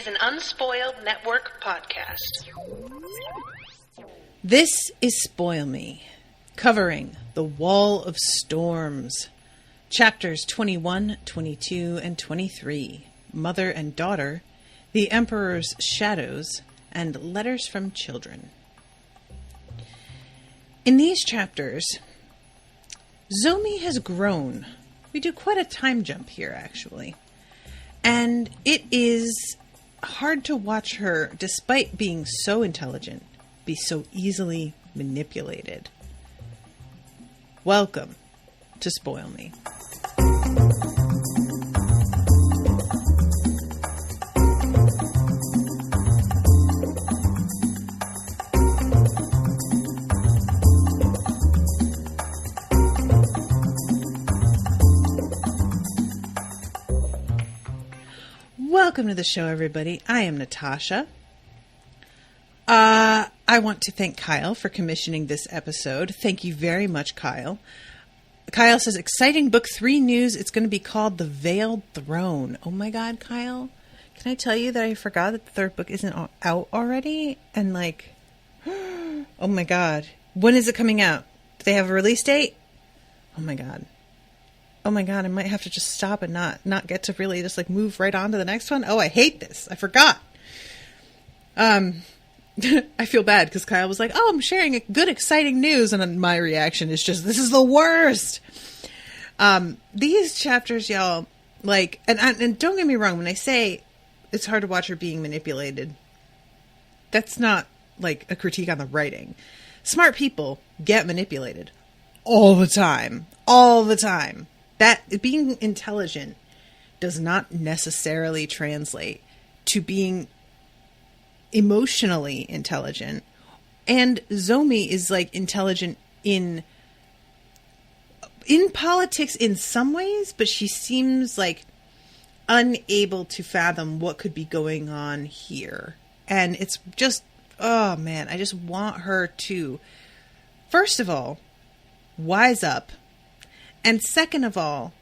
an Unspoiled Network podcast. This is Spoil Me, covering The Wall of Storms, chapters 21, 22, and 23, Mother and Daughter, The Emperor's Shadows, and Letters from Children. In these chapters, Zomi has grown. We do quite a time jump here, actually. And it is hard to watch her, despite being so intelligent, be so easily manipulated. Welcome to Spoil Me. Welcome to the show, everybody. I am Natasha. I want to thank Kyle for commissioning this episode. Thank you very much, Kyle. Kyle says, exciting book 3 news. It's going to be called The Veiled Throne. Oh my God, Kyle. Can I tell you that I forgot that the third book isn't out already? And oh my God. When is it coming out? Do they have a release date? Oh my God. Oh my God, I might have to just stop and not get to really just move right on to the next one. Oh, I hate this. I forgot. I feel bad because Kyle was like, oh, I'm sharing a good, exciting news. And then my reaction is just, this is the worst. These chapters, y'all, and don't get me wrong, when I say it's hard to watch her being manipulated, that's not a critique on the writing. Smart people get manipulated all the time. All the time. That being intelligent does not necessarily translate to being emotionally intelligent. And Zomi is intelligent in politics in some ways, but she seems unable to fathom what could be going on here. And it's just, oh man, I just want her to, first of all, wise up. And second of all,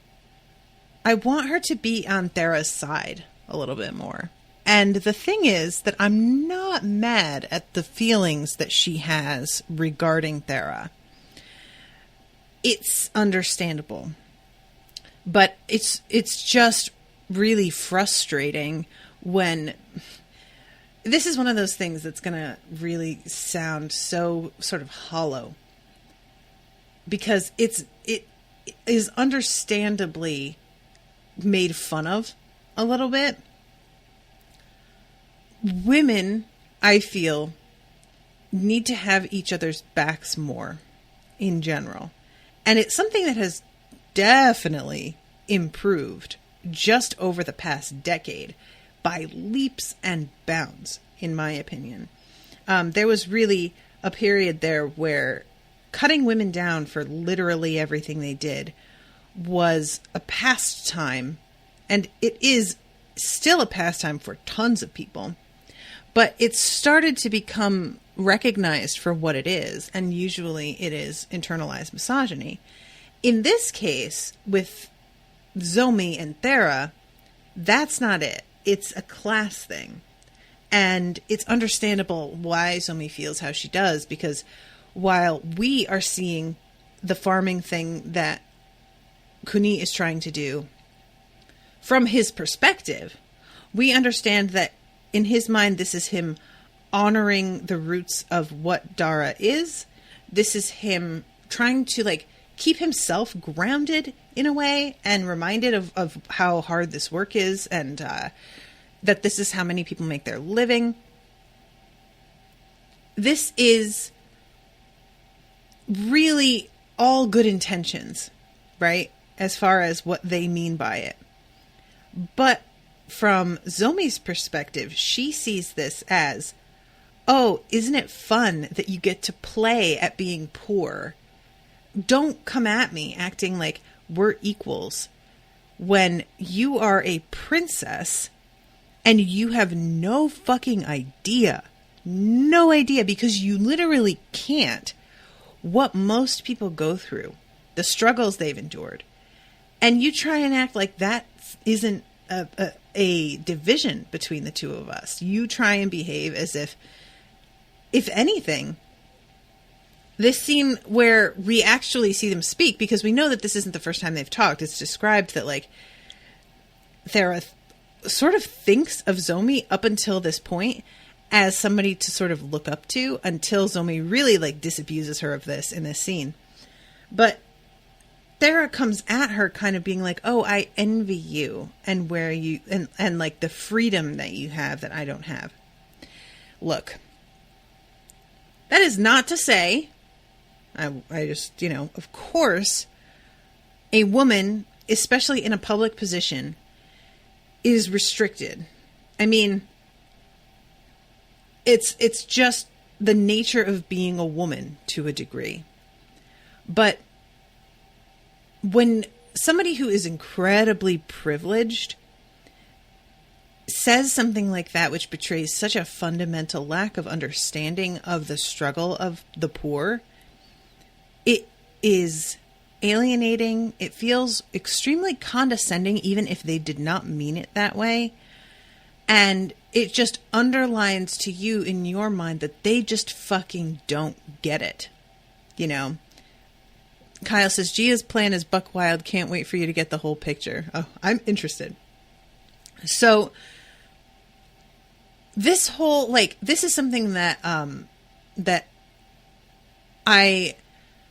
I want her to be on Thera's side a little bit more. And the thing is that I'm not mad at the feelings that she has regarding Thera. It's understandable. But it's just really frustrating when... This is one of those things that's going to really sound so sort of hollow. Because it is understandably made fun of a little bit. Women, I feel, need to have each other's backs more in general. And it's something that has definitely improved just over the past decade by leaps and bounds, in my opinion. There was really a period there where cutting women down for literally everything they did was a pastime, and it is still a pastime for tons of people, but it's started to become recognized for what it is, and usually it is internalized misogyny. In this case, with Zomi and Thera, that's not it. It's a class thing, and it's understandable why Zomi feels how she does, because while we are seeing the farming thing that Kuni is trying to do from his perspective, we understand that in his mind, this is him honoring the roots of what Dara is. This is him trying to keep himself grounded in a way and reminded of how hard this work is, and that this is how many people make their living. This is really all good intentions, right? As far as what they mean by it. But from Zomi's perspective, she sees this as, oh, isn't it fun that you get to play at being poor? Don't come at me acting like we're equals when you are a princess and you have no fucking idea. No idea, because you literally can't. What most people go through, the struggles they've endured. And you try and act like that isn't a division between the two of us. You try and behave as if anything, this scene where we actually see them speak, because we know that this isn't the first time they've talked. It's described that, like, Thera sort of thinks of Zomi up until this point as somebody to sort of look up to, until Zomi really, like, disabuses her of this in this scene. But Thera comes at her kind of being like, oh, I envy you and where you, and like the freedom that you have that I don't have. Look, that is not to say, I just, of course, a woman, especially in a public position, is restricted. I mean, it's just the nature of being a woman to a degree. But when somebody who is incredibly privileged says something like that, which betrays such a fundamental lack of understanding of the struggle of the poor, it is alienating. It feels extremely condescending, even if they did not mean it that way. And it just underlines to you in your mind that they just fucking don't get it. Kyle says, Gia's plan is buck wild. Can't wait for you to get the whole picture. Oh, I'm interested. So this whole, this is something that, that I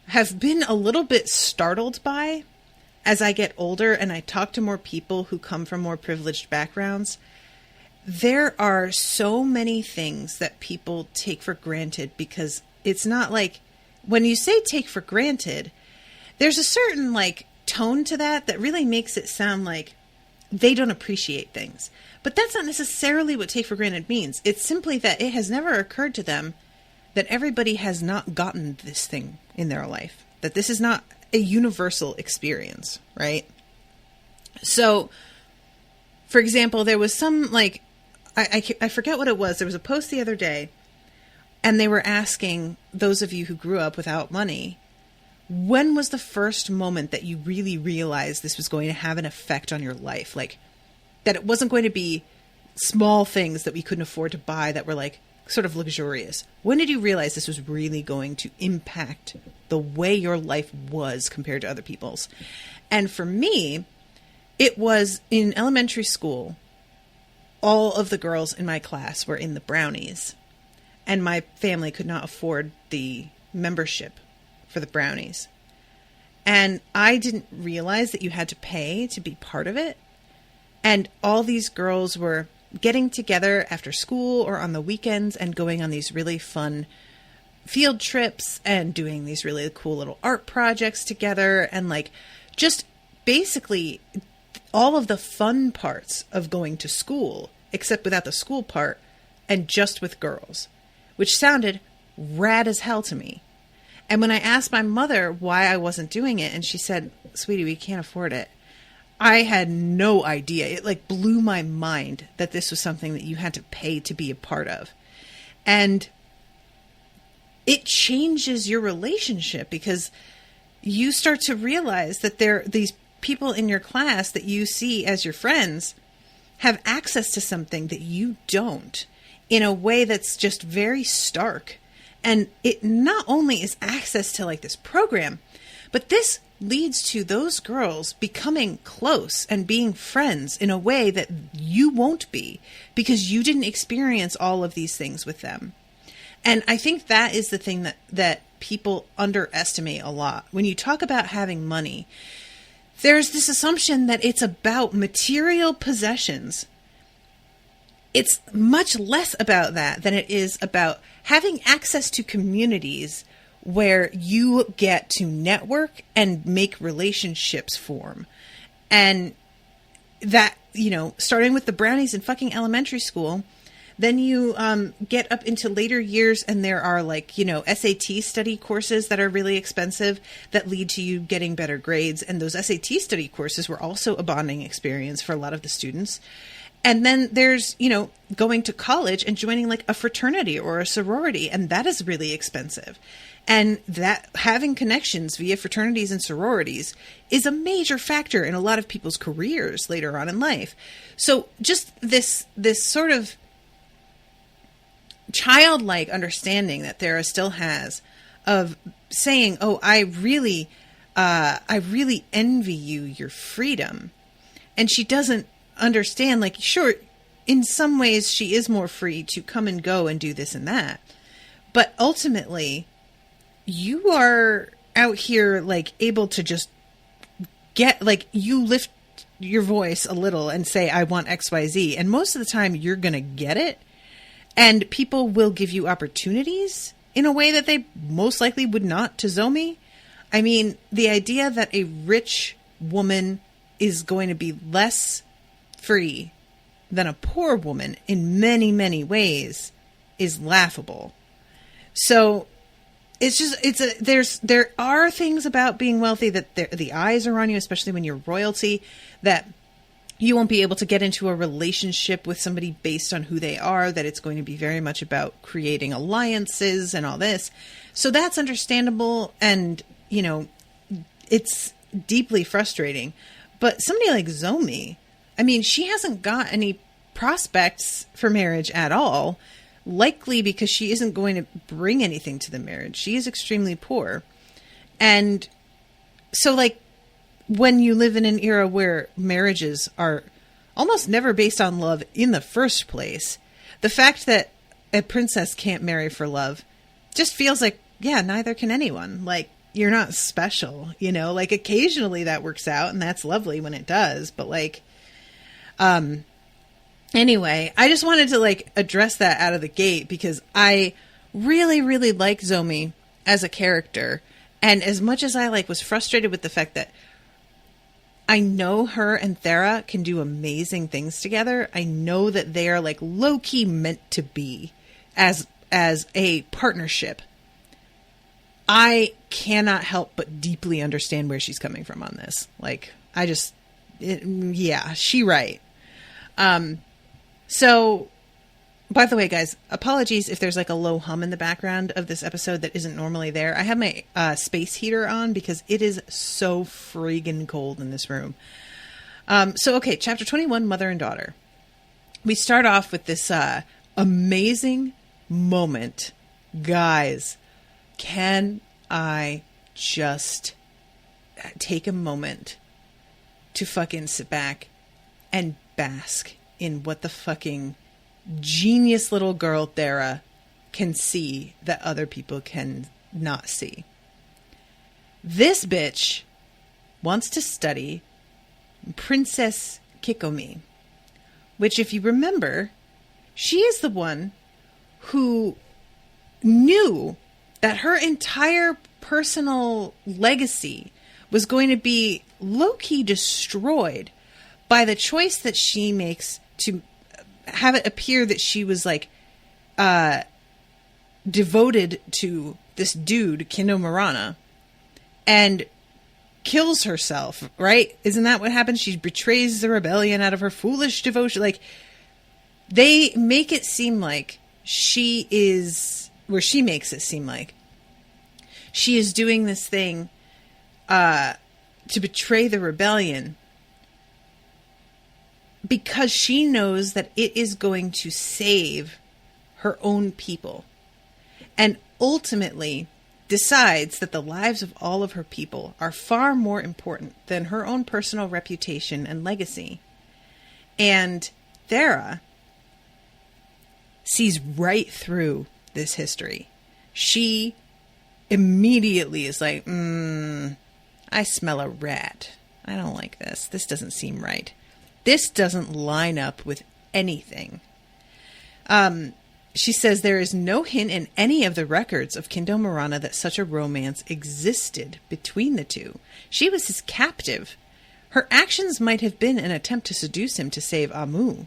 have been a little bit startled by as I get older and I talk to more people who come from more privileged backgrounds. There are so many things that people take for granted, because it's not like, when you say take for granted, there's a certain tone to that really makes it sound like they don't appreciate things. But that's not necessarily what take for granted means. It's simply that it has never occurred to them that everybody has not gotten this thing in their life. That this is not a universal experience, right? So, for example, there was some, I forget what it was. There was a post the other day, and they were asking those of you who grew up without money, when was the first moment that you really realized this was going to have an effect on your life? That it wasn't going to be small things that we couldn't afford to buy that were sort of luxurious. When did you realize this was really going to impact the way your life was compared to other people's? And for me, it was in elementary school. All of the girls in my class were in the Brownies, and my family could not afford the membership for the Brownies. And I didn't realize that you had to pay to be part of it. And all these girls were getting together after school or on the weekends and going on these really fun field trips and doing these really cool little art projects together, and just basically all of the fun parts of going to school, except without the school part and just with girls, which sounded rad as hell to me. And when I asked my mother why I wasn't doing it, and she said, sweetie, we can't afford it, I had no idea. It blew my mind that this was something that you had to pay to be a part of. And it changes your relationship, because you start to realize that these people in your class that you see as your friends have access to something that you don't, in a way that's just very stark. And it not only is access to this program, but this leads to those girls becoming close and being friends in a way that you won't be, because you didn't experience all of these things with them. And I think that is the thing that people underestimate a lot. When you talk about having money, there's this assumption that it's about material possessions. It's much less about that than it is about having access to communities where you get to network and make relationships form. And that, starting with the Brownies in fucking elementary school, Then you get up into later years, and there are like, you know, SAT study courses that are really expensive that lead to you getting better grades. And those SAT study courses were also a bonding experience for a lot of the students. And then there's, you know, going to college and joining like a fraternity or a sorority, and that is really expensive. And that having connections via fraternities and sororities is a major factor in a lot of people's careers later on in life. So just this sort of childlike understanding that Thera still has of saying, oh, I really envy you, your freedom. And she doesn't understand, like, sure, in some ways she is more free to come and go and do this and that. But ultimately, you are out here, like, able to just get, like, you lift your voice a little and say, I want XYZ. And most of the time, you're going to get it. And people will give you opportunities in a way that they most likely would not to Zomi. I mean, the idea that a rich woman is going to be less free than a poor woman in many, many ways is laughable. So it's just, there are things about being wealthy that the eyes are on you, especially when you're royalty, that you won't be able to get into a relationship with somebody based on who they are, that it's going to be very much about creating alliances and all this. So that's understandable. And, you know, it's deeply frustrating. But somebody like Zomi, I mean, she hasn't got any prospects for marriage at all, likely because she isn't going to bring anything to the marriage. She is extremely poor. And so, like, when you live in an era where marriages are almost never based on love in the first place, the fact that a princess can't marry for love just feels like, yeah, neither can anyone. Like, you're not special, you know? Like, occasionally that works out, and that's lovely when it does. But, like, anyway, I just wanted to, like, address that out of the gate because I really, really like Zomi as a character. And as much as I, like, was frustrated with the fact that I know her and Thera can do amazing things together, I know that they are, like, low-key meant to be as a partnership. I cannot help but deeply understand where she's coming from on this. Like, yeah, she right. So, by the way, guys, apologies if there's like a low hum in the background of this episode that isn't normally there. I have my space heater on because it is so friggin' cold in this room. So, okay, chapter 21, Mother and Daughter. We start off with this amazing moment. Guys, can I just take a moment to fucking sit back and bask in what the fucking genius little girl Thera can see that other people can not see. This bitch wants to study Princess Kikomi, which, if you remember, she is the one who knew that her entire personal legacy was going to be low-key destroyed by the choice that she makes to have it appear that she was, like, devoted to this dude, Kindo Marana, and kills herself, right? Isn't that what happens? She betrays the rebellion out of her foolish devotion. Like, they make it seem like she is, where she makes it seem like she is doing this thing to betray the rebellion because she knows that it is going to save her own people, and ultimately decides that the lives of all of her people are far more important than her own personal reputation and legacy. And Thera sees right through this history. She immediately is like, I smell a rat. I don't like this. This doesn't seem right. This doesn't line up with anything. She says there is no hint in any of the records of Kindo Marana that such a romance existed between the two. She was his captive. Her actions might have been an attempt to seduce him to save Amu.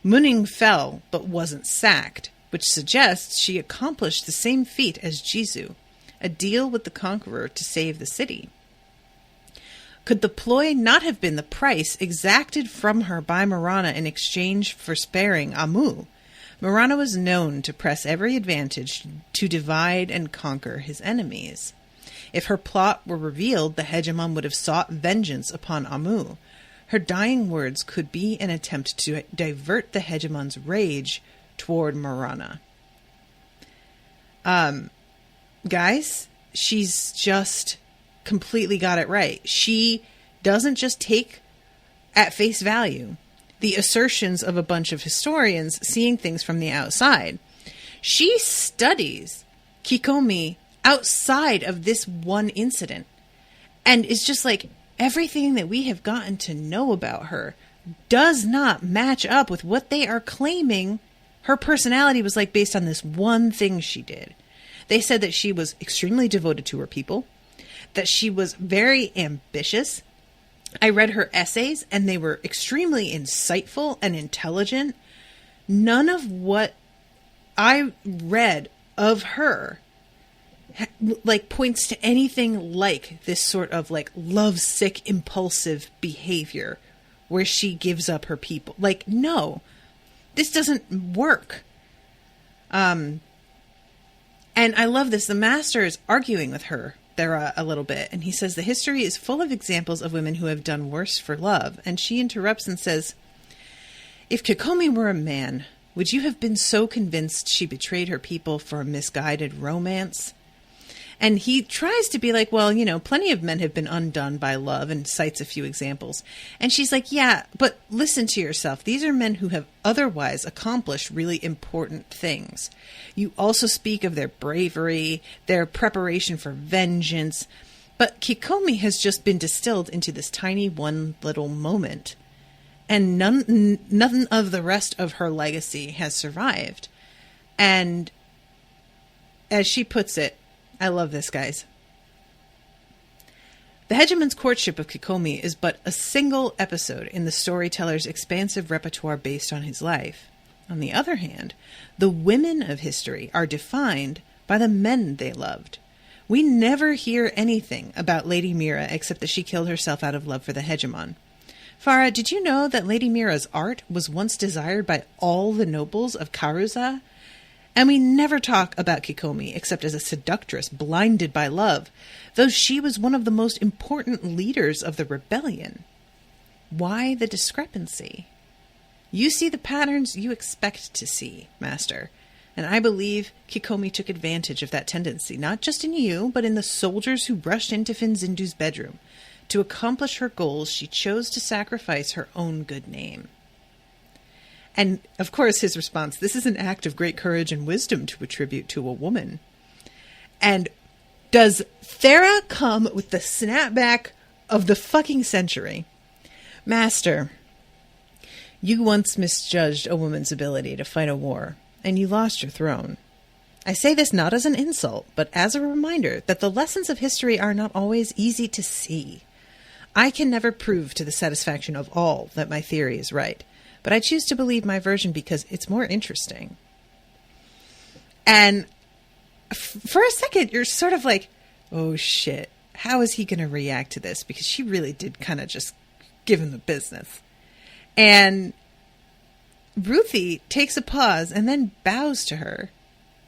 Munning fell but wasn't sacked, which suggests she accomplished the same feat as Jisoo, a deal with the conqueror to save the city. Could the ploy not have been the price exacted from her by Marana in exchange for sparing Amu? Marana was known to press every advantage to divide and conquer his enemies. If her plot were revealed, the hegemon would have sought vengeance upon Amu. Her dying words could be an attempt to divert the hegemon's rage toward Marana. Guys, she's just completely got it right. She doesn't just take at face value the assertions of a bunch of historians seeing things from the outside. She studies Kikomi outside of this one incident and is just like, everything that we have gotten to know about her does not match up with what they are claiming her personality was like based on this one thing she did. They said that she was extremely devoted to her people, that she was very ambitious. I read her essays and they were extremely insightful and intelligent. None of what I read of her like points to anything like this sort of like lovesick, impulsive behavior where she gives up her people. Like, no, this doesn't work. And I love this. The master is arguing with her there a little bit, and he says the history is full of examples of women who have done worse for love. And she interrupts and says, if Kikomi were a man, would you have been so convinced she betrayed her people for a misguided romance? And he tries to be like, well, you know, plenty of men have been undone by love, and cites a few examples. And she's like, yeah, but listen to yourself. These are men who have otherwise accomplished really important things. You also speak of their bravery, their preparation for vengeance. But Kikomi has just been distilled into this tiny one little moment. And none of the rest of her legacy has survived. And as she puts it, I love this, guys. The hegemon's courtship of Kikomi is but a single episode in the storyteller's expansive repertoire based on his life. On the other hand, the women of history are defined by the men they loved. We never hear anything about Lady Mira except that she killed herself out of love for the hegemon. Farah, did you know that Lady Mira's art was once desired by all the nobles of Karuza? And we never talk about Kikomi except as a seductress blinded by love, though she was one of the most important leaders of the rebellion. Why the discrepancy? You see the patterns you expect to see, Master. And I believe Kikomi took advantage of that tendency, not just in you, but in the soldiers who rushed into Finzindu's bedroom. To accomplish her goals, she chose to sacrifice her own good name. And, of course, his response, this is an act of great courage and wisdom to attribute to a woman. And does Thera come with the snapback of the fucking century? Master, you once misjudged a woman's ability to fight a war, and you lost your throne. I say this not as an insult, but as a reminder that the lessons of history are not always easy to see. I can never prove to the satisfaction of all that my theory is right, but I choose to believe my version because it's more interesting. And for a second, you're sort of like, oh shit, how is he going to react to this? Because she really did kind of just give him the business. And Ruthie takes a pause and then bows to her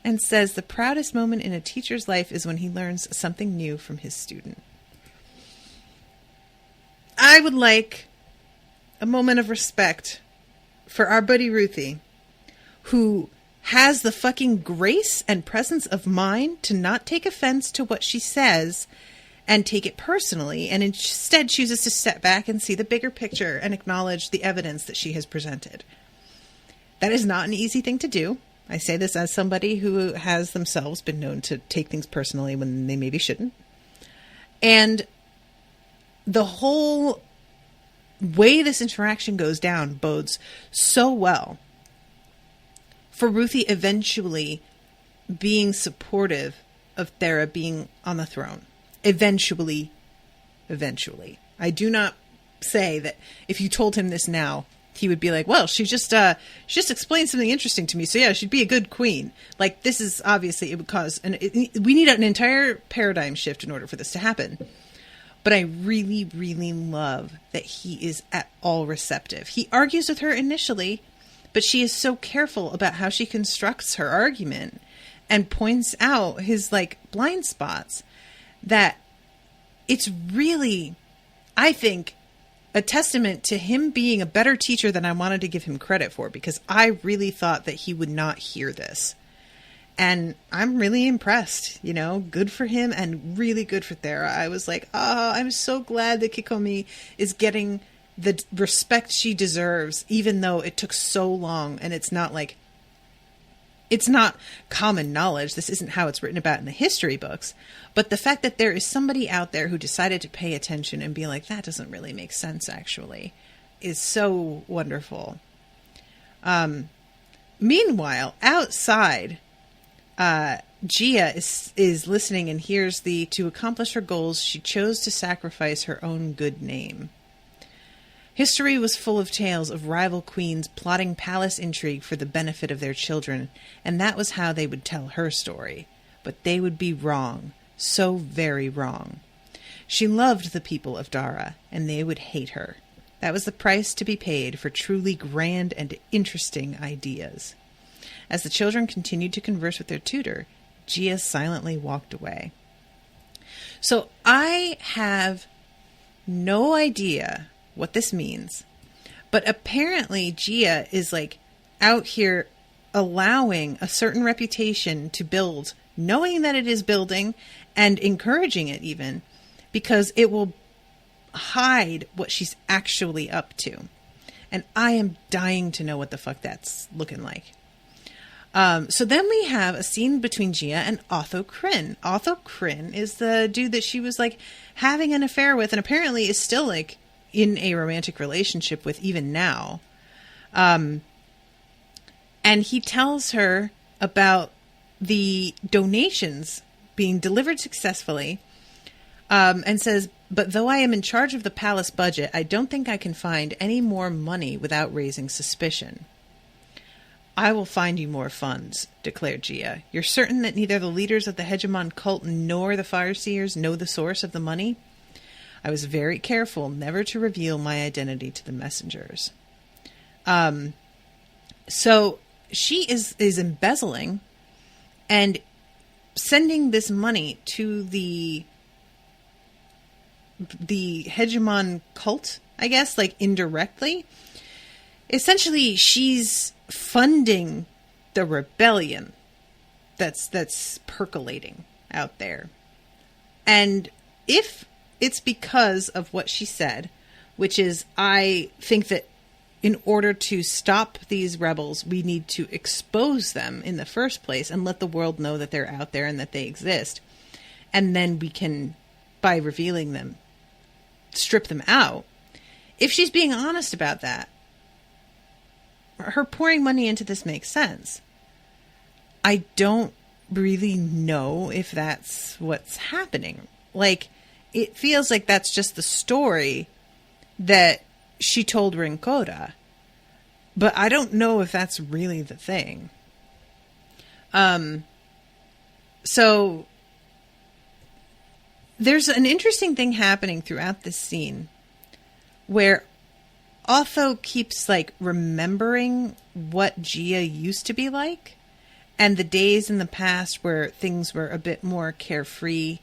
and says the proudest moment in a teacher's life is when he learns something new from his student. I would like a moment of respect for our buddy Ruthie, who has the fucking grace and presence of mind to not take offense to what she says and take it personally, and instead chooses to step back and see the bigger picture and acknowledge the evidence that she has presented. That is not an easy thing to do. I say this as somebody who has themselves been known to take things personally when they maybe shouldn't. And the whole way this interaction goes down bodes so well for Ruthie eventually being supportive of Thera being on the throne. Eventually. I do not say that if you told him this now, he would be like, well, she just explained something interesting to me. So yeah, she'd be a good queen. Like, this is obviously, it would cause, we need an entire paradigm shift in order for this to happen. But I really, really love that he is at all receptive. He argues with her initially, but she is so careful about how she constructs her argument and points out his, like, blind spots that it's really, I think, a testament to him being a better teacher than I wanted to give him credit for, because I really thought that he would not hear this. And I'm really impressed, you know, good for him and really good for Thera. I was like, oh, I'm so glad that Kikomi is getting the respect she deserves, even though it took so long. And it's not like, it's not common knowledge. This isn't how it's written about in the history books. But the fact that there is somebody out there who decided to pay attention and be like, that doesn't really make sense, actually, is so wonderful. Meanwhile, outside, Gia is listening and hears to accomplish her goals, she chose to sacrifice her own good name. History was full of tales of rival queens plotting palace intrigue for the benefit of their children, and that was how they would tell her story. But they would be wrong, so very wrong. She loved the people of Dara, and they would hate her. That was the price to be paid for truly grand and interesting ideas. As the children continued to converse with their tutor, Gia silently walked away. So I have no idea what this means, but apparently Gia is like out here allowing a certain reputation to build, knowing that it is building and encouraging it even, because it will hide what she's actually up to. And I am dying to know what the fuck that's looking like. So then we have a scene between Gia and Otho Kryn. Otho Kryn is the dude that she was like having an affair with, and apparently is still like in a romantic relationship with even now. And he tells her about the donations being delivered successfully, and says, but though I am in charge of the palace budget, I don't think I can find any more money without raising suspicion. I will find you more funds, declared Gia. You're certain that neither the leaders of the Hegemon cult nor the Fireseers know the source of the money? I was very careful never to reveal my identity to the messengers. So she is embezzling and sending this money to the Hegemon cult, I guess, like indirectly. Essentially, she's funding the rebellion that's percolating out there. And if it's because of what she said, which is, I think that in order to stop these rebels, we need to expose them in the first place and let the world know that they're out there and that they exist. And then we can, by revealing them, strip them out. If she's being honest about that, her pouring money into this makes sense. I don't really know if that's what's happening. Like, it feels like that's just the story that she told Rinkoda. But I don't know if that's really the thing. So there's an interesting thing happening throughout this scene where Otho keeps like remembering what Gia used to be like and the days in the past where things were a bit more carefree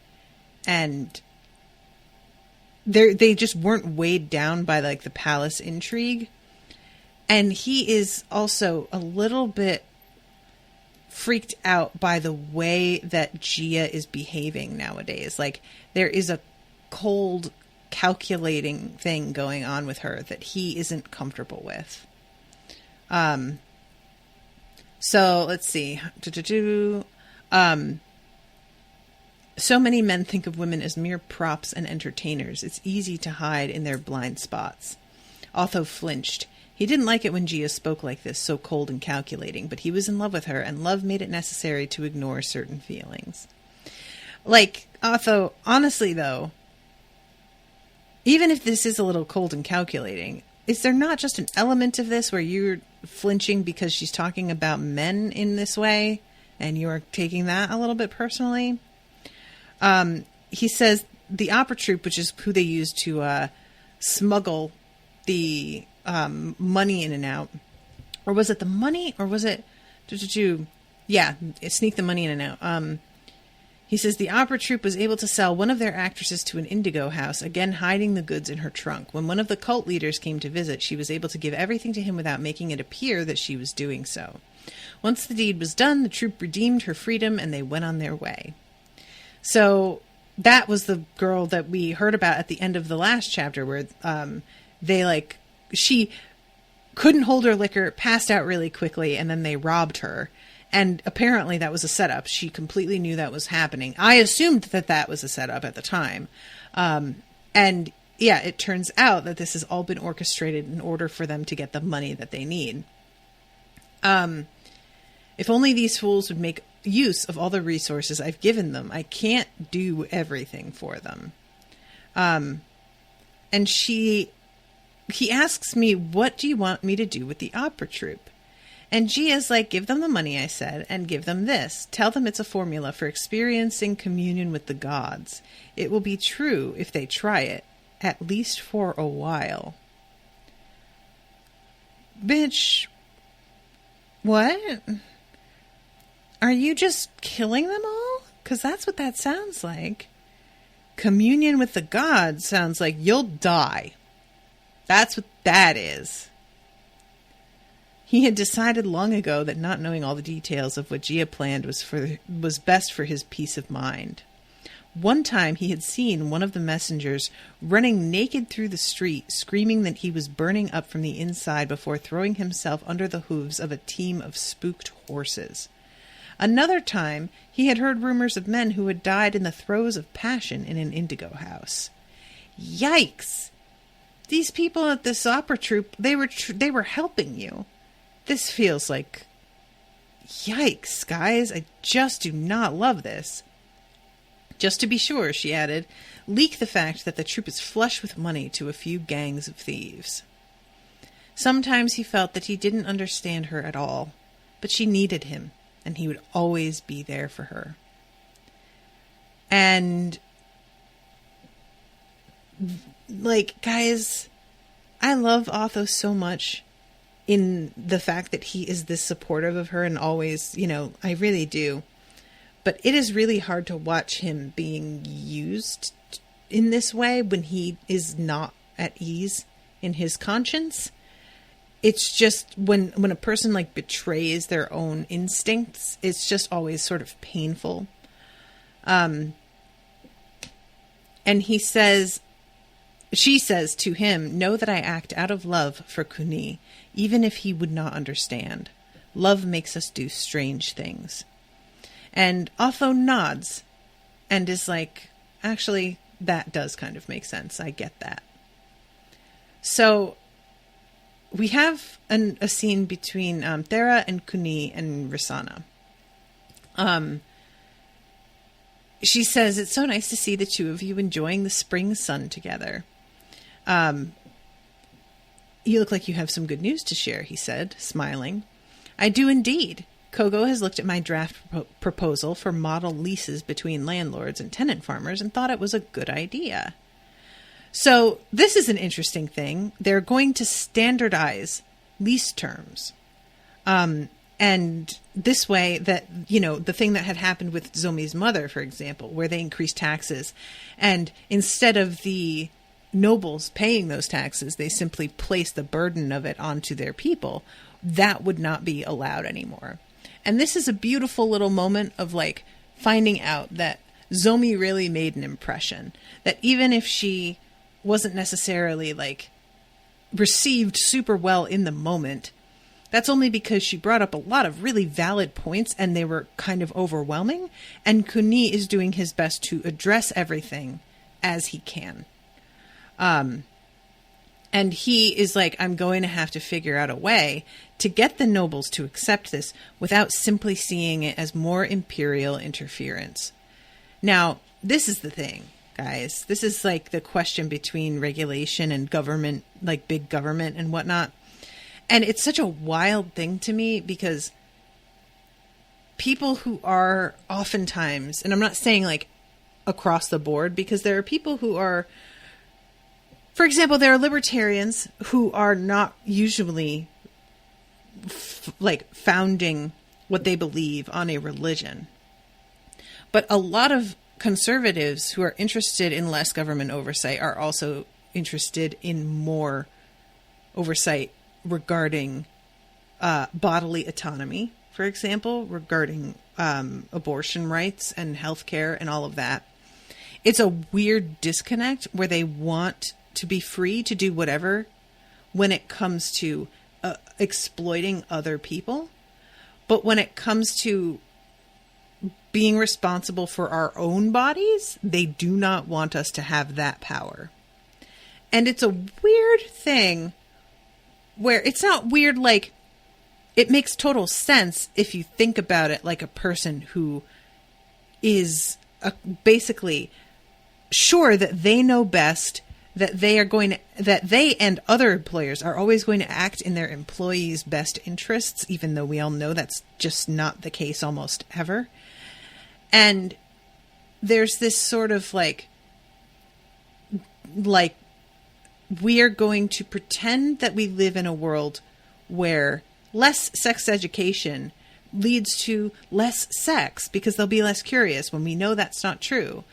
and they just weren't weighed down by like the palace intrigue. And he is also a little bit freaked out by the way that Gia is behaving nowadays. Like, there is a cold, calculating thing going on with her that he isn't comfortable with. So let's see. So many men think of women as mere props and entertainers. It's easy to hide in their blind spots. Otho flinched. He didn't like it when Gia spoke like this, so cold and calculating, but he was in love with her, and love made it necessary to ignore certain feelings. Like, Otho, honestly though, even if this is a little cold and calculating, is there not just an element of this where you're flinching because she's talking about men in this way and you're taking that a little bit personally? He says the opera troupe, which is who they use to smuggle the money in and out. Or was it the money? Or was it... Yeah, sneak the money in and out. He says the opera troupe was able to sell one of their actresses to an indigo house, again hiding the goods in her trunk. When one of the cult leaders came to visit, she was able to give everything to him without making it appear that she was doing so. Once the deed was done, the troupe redeemed her freedom and they went on their way. So that was the girl that we heard about at the end of the last chapter where she couldn't hold her liquor, passed out really quickly, and then they robbed her. And apparently that was a setup. She completely knew that was happening. I assumed that was a setup at the time. And yeah, it turns out that this has all been orchestrated in order for them to get the money that they need. If only these fools would make use of all the resources I've given them. I can't do everything for them. And he asks me, what do you want me to do with the opera troupe? And Gia's like, give them the money, I said, and give them this. Tell them it's a formula for experiencing communion with the gods. It will be true if they try it, at least for a while. Bitch, what? Are you just killing them all? Because that's what that sounds like. Communion with the gods sounds like you'll die. That's what that is. He had decided long ago that not knowing all the details of what Gia planned was best for his peace of mind. One time he had seen one of the messengers running naked through the street, screaming that he was burning up from the inside before throwing himself under the hooves of a team of spooked horses. Another time he had heard rumors of men who had died in the throes of passion in an indigo house. Yikes! These people at this opera troupe, they were helping you. This feels like... Yikes, guys. I just do not love this. Just to be sure, she added, leak the fact that the troupe is flush with money to a few gangs of thieves. Sometimes he felt that he didn't understand her at all, but she needed him, and he would always be there for her. And... guys, I love Otho so much in the fact that he is this supportive of her and always, I really do. But it is really hard to watch him being used in this way when he is not at ease in his conscience. It's just when a person betrays their own instincts, it's just always sort of painful. And she says to him, know that I act out of love for Kuni, even if he would not understand. Love makes us do strange things. And Otho nods and is like, actually, that does kind of make sense. I get that. So we have a scene between Thera and Kuni and Risana. She says, it's so nice to see the two of you enjoying the spring sun together. You look like you have some good news to share, he said, smiling. I do indeed. Kogo has looked at my draft proposal for model leases between landlords and tenant farmers and thought it was a good idea. So this is an interesting thing. They're going to standardize lease terms. And this way that, the thing that had happened with Zomi's mother, for example, where they increased taxes, and instead of the nobles paying those taxes, they simply place the burden of it onto their people. That would not be allowed anymore. And this is a beautiful little moment of finding out that Zomi really made an impression. That even if she wasn't necessarily received super well in the moment, that's only because she brought up a lot of really valid points and they were kind of overwhelming. And Kuni is doing his best to address everything as he can. And he is like, I'm going to have to figure out a way to get the nobles to accept this without simply seeing it as more imperial interference. Now, this is the thing. guys. This is like the question between regulation and government, like big government and whatnot. And it's such a wild thing to me because people who are oftentimes, and I'm not saying like across the board, because there are people who are, for example, there are libertarians who are not usually like founding what they believe on a religion. But a lot of conservatives who are interested in less government oversight are also interested in more oversight regarding bodily autonomy, for example, regarding abortion rights and healthcare and all of that. It's a weird disconnect where they want to be free to do whatever when it comes to exploiting other people. But when it comes to being responsible for our own bodies, they do not want us to have that power. And it's a weird thing where it's not weird, like it makes total sense if you think about it like a person who is basically sure that they know best, that they and other employers are always going to act in their employees' best interests, even though we all know that's just not the case almost ever. And there's this sort of like we are going to pretend that we live in a world where less sex education leads to less sex because they'll be less curious when we know that's not true.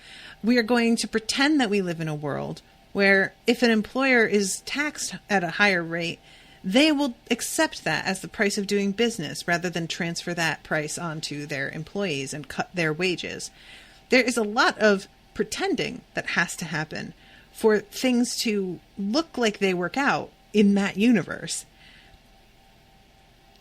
We are going to pretend that we live in a world where if an employer is taxed at a higher rate, they will accept that as the price of doing business rather than transfer that price onto their employees and cut their wages. There is a lot of pretending that has to happen for things to look like they work out in that universe.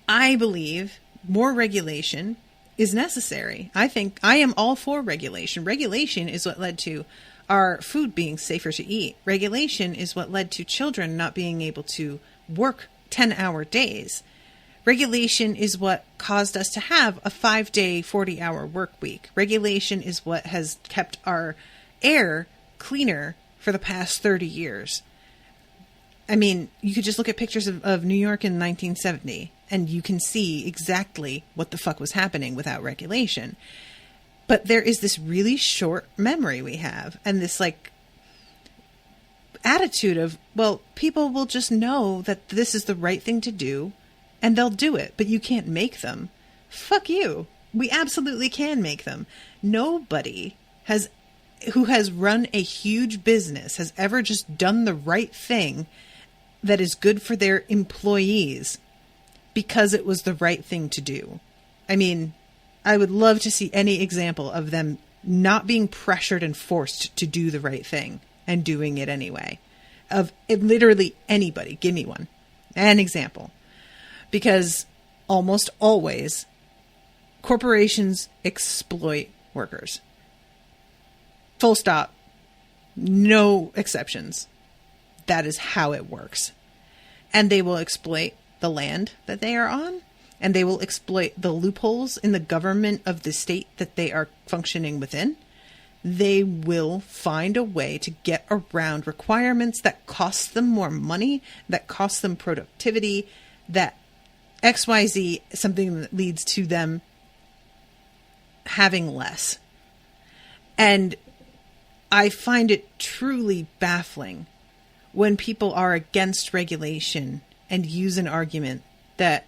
I believe more regulation is necessary. I think I am all for regulation. Regulation is what led to our food being safer to eat. Regulation is what led to children not being able to work 10-hour days. Regulation is what caused us to have a 5-day, 40-hour work week. Regulation is what has kept our air cleaner for the past 30 years. I mean, you could just look at pictures of New York in 1970, and you can see exactly what the fuck was happening without regulation. But there is this really short memory we have, and this like attitude of, well, people will just know that this is the right thing to do, and they'll do it, but you can't make them. Fuck you. We absolutely can make them. Nobody who has run a huge business has ever just done the right thing that is good for their employees because it was the right thing to do. I mean, I would love to see any example of them not being pressured and forced to do the right thing and doing it anyway. Of literally anybody. Give me one. An example. Because almost always corporations exploit workers. Full stop. No exceptions. That is how it works. And they will exploit the land that they are on. And they will exploit the loopholes in the government of the state that they are functioning within. They will find a way to get around requirements that cost them more money, that cost them productivity, that XYZ, something that leads to them having less. And I find it truly baffling when people are against regulation and use an argument that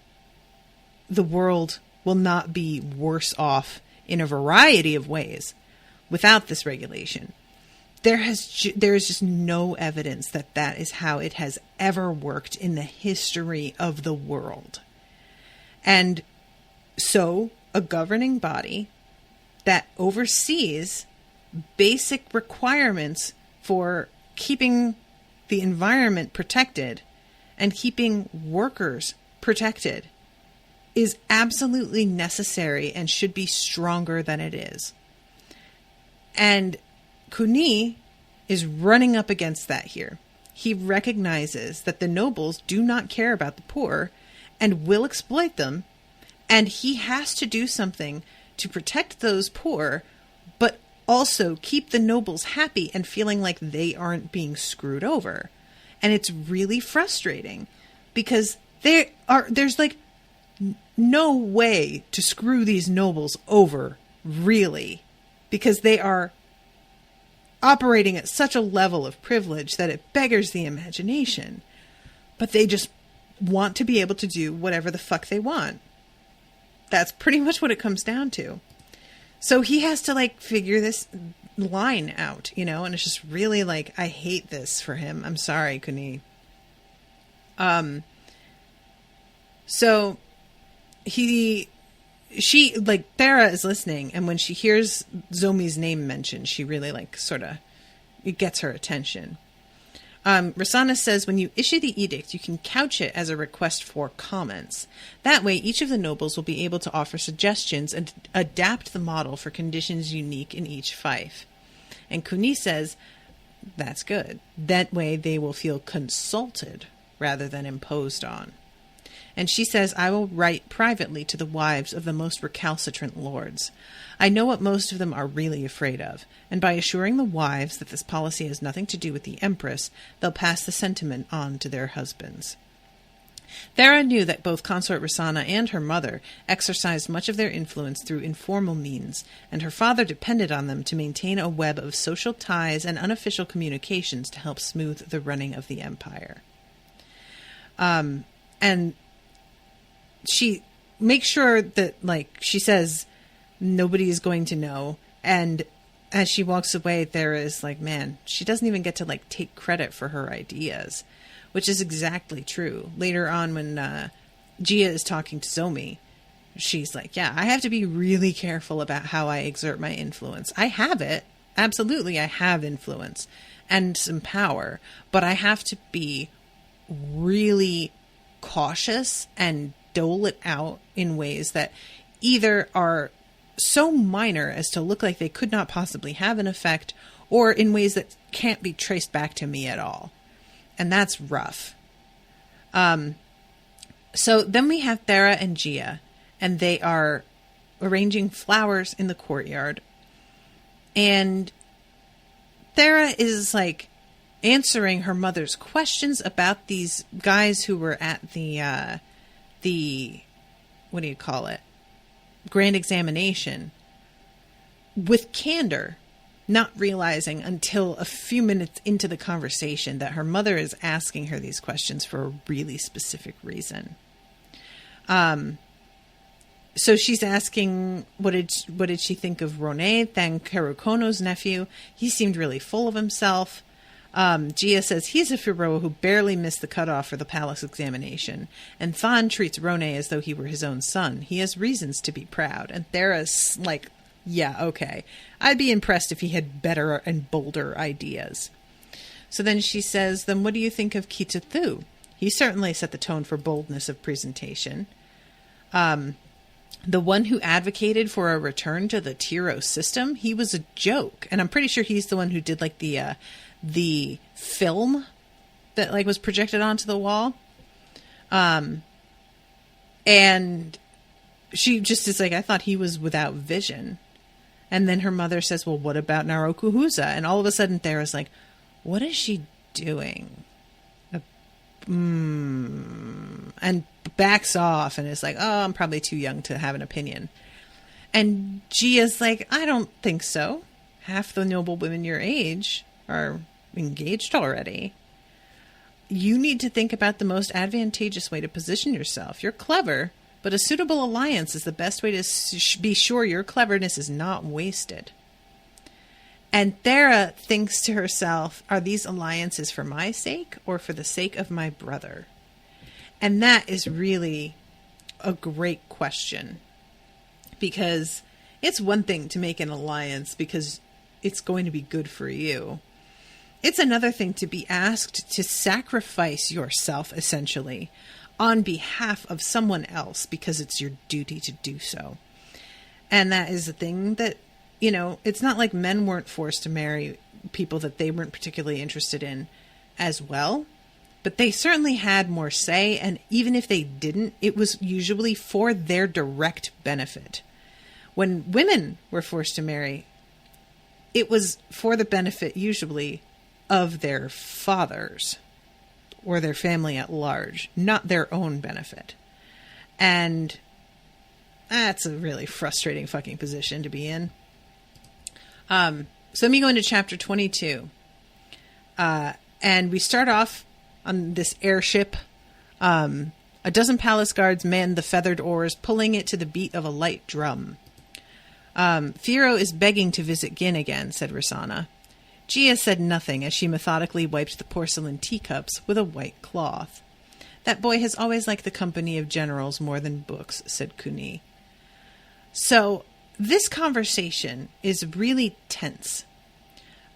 the world will not be worse off in a variety of ways without this regulation. There is just no evidence that that is how it has ever worked in the history of the world. And so a governing body that oversees basic requirements for keeping the environment protected and keeping workers protected is absolutely necessary and should be stronger than it is. And Kuni is running up against that here. He recognizes that the nobles do not care about the poor and will exploit them, and he has to do something to protect those poor, but also keep the nobles happy and feeling like they aren't being screwed over. And it's really frustrating because there's like no way to screw these nobles over, really, because they are operating at such a level of privilege that it beggars the imagination. But they just want to be able to do whatever the fuck they want. That's pretty much what it comes down to. So he has to like figure this line out, you know, and it's just really like, I hate this for him. I'm sorry, Kuni. So she like, Thera is listening, and when she hears Zomi's name mentioned, she really like sort of, it gets her attention. Rosanna says, when you issue the edict, you can couch it as a request for comments. That way, each of the nobles will be able to offer suggestions and adapt the model for conditions unique in each fief. And Kuni says, that's good. That way, they will feel consulted rather than imposed on. And she says, I will write privately to the wives of the most recalcitrant lords. I know what most of them are really afraid of, and by assuring the wives that this policy has nothing to do with the Empress, they'll pass the sentiment on to their husbands. Thera knew that both Consort Rosanna and her mother exercised much of their influence through informal means, and her father depended on them to maintain a web of social ties and unofficial communications to help smooth the running of the empire. And she makes sure that, like, she says nobody is going to know. And as she walks away, there is like, man, she doesn't even get to like take credit for her ideas, which is exactly true. Later on, when Gia is talking to Zomi, she's like, yeah, I have to be really careful about how I exert my influence. I have it. Absolutely, I have influence and some power, but I have to be really cautious and dole it out in ways that either are so minor as to look like they could not possibly have an effect, or in ways that can't be traced back to me at all. And that's rough. So then we have Thera and Gia, and they are arranging flowers in the courtyard. And Thera is like answering her mother's questions about these guys who were at the what do you call it? Grand examination with candor, not realizing until a few minutes into the conversation that her mother is asking her these questions for a really specific reason. So she's asking, what did she think of Rone, Thang Karukono's nephew? He seemed really full of himself. Gia says he's a Firo who barely missed the cutoff for the palace examination, and Than treats Rone as though he were his own son. He has reasons to be proud, and Thera's like, yeah, okay. I'd be impressed if he had better and bolder ideas. So then she says, then what do you think of Kitathu? He certainly set the tone for boldness of presentation. The one who advocated for a return to the Tiro system, he was a joke, and I'm pretty sure he's the one who did like the film that like was projected onto the wall. And she just is like, I thought he was without vision. And then her mother says, well, what about Narokuhuza? And all of a sudden Thera's like, what is she doing? And backs off and is like, oh, I'm probably too young to have an opinion. And Gia's like, I don't think so. Half the noble women your age are engaged already. You need to think about the most advantageous way to position yourself. You're clever, but a suitable alliance is the best way to be sure your cleverness is not wasted. And Thera thinks to herself, are these alliances for my sake or for the sake of my brother? And that is really a great question, because it's one thing to make an alliance because it's going to be good for you. It's another thing to be asked to sacrifice yourself, essentially, on behalf of someone else because it's your duty to do so. And that is the thing that, you know, it's not like men weren't forced to marry people that they weren't particularly interested in as well, but they certainly had more say, and even if they didn't, it was usually for their direct benefit. When women were forced to marry it was for the benefit, usually, of their fathers or their family at large, not their own benefit. And that's a really frustrating fucking position to be in. So let me go into chapter 22. And we start off on this airship. A dozen palace guards man the feathered oars, pulling it to the beat of a light drum. Firo is begging to visit Gin again, said Rosanna. Gia said nothing as she methodically wiped the porcelain teacups with a white cloth. That boy has always liked the company of generals more than books, said Kuni. So this conversation is really tense.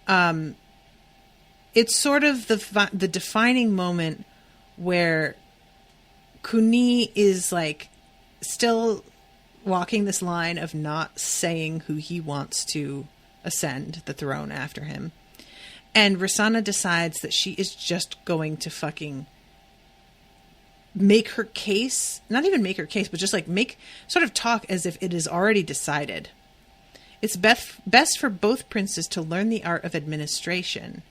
It's sort of the defining moment where Kuni is like still walking this line of not saying who he wants to ascend the throne after him. And Rosanna decides that she is just going to fucking make her case, not even make her case, but just like sort of talk as if it is already decided. It's best for both princes to learn the art of administration.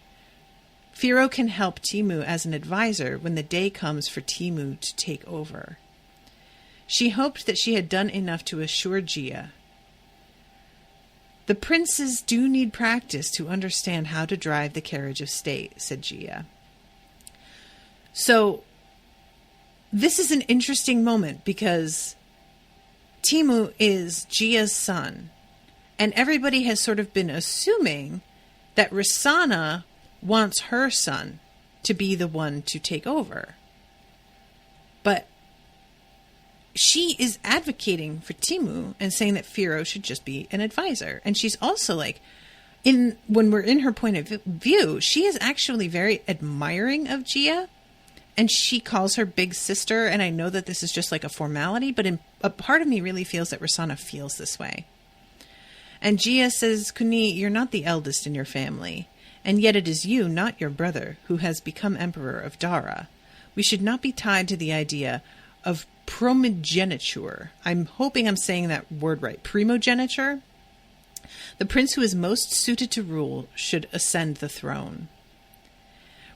Firo can help Timu as an advisor when the day comes for Timu to take over. She hoped that she had done enough to assure Gia. The princes do need practice to understand how to drive the carriage of state, said Gia. So, this is an interesting moment because Timu is Gia's son, and everybody has sort of been assuming that Rosanna wants her son to be the one to take over. But she is advocating for Timu and saying that Firo should just be an advisor. And she's also like, when we're in her point of view, she is actually very admiring of Gia. And she calls her big sister. And I know that this is just like a formality, but a part of me really feels that Rosanna feels this way. And Gia says, Kuni, you're not the eldest in your family. And yet it is you, not your brother, who has become emperor of Dara. We should not be tied to the idea of primogeniture. I'm hoping I'm saying that word right. Primogeniture? The prince who is most suited to rule should ascend the throne.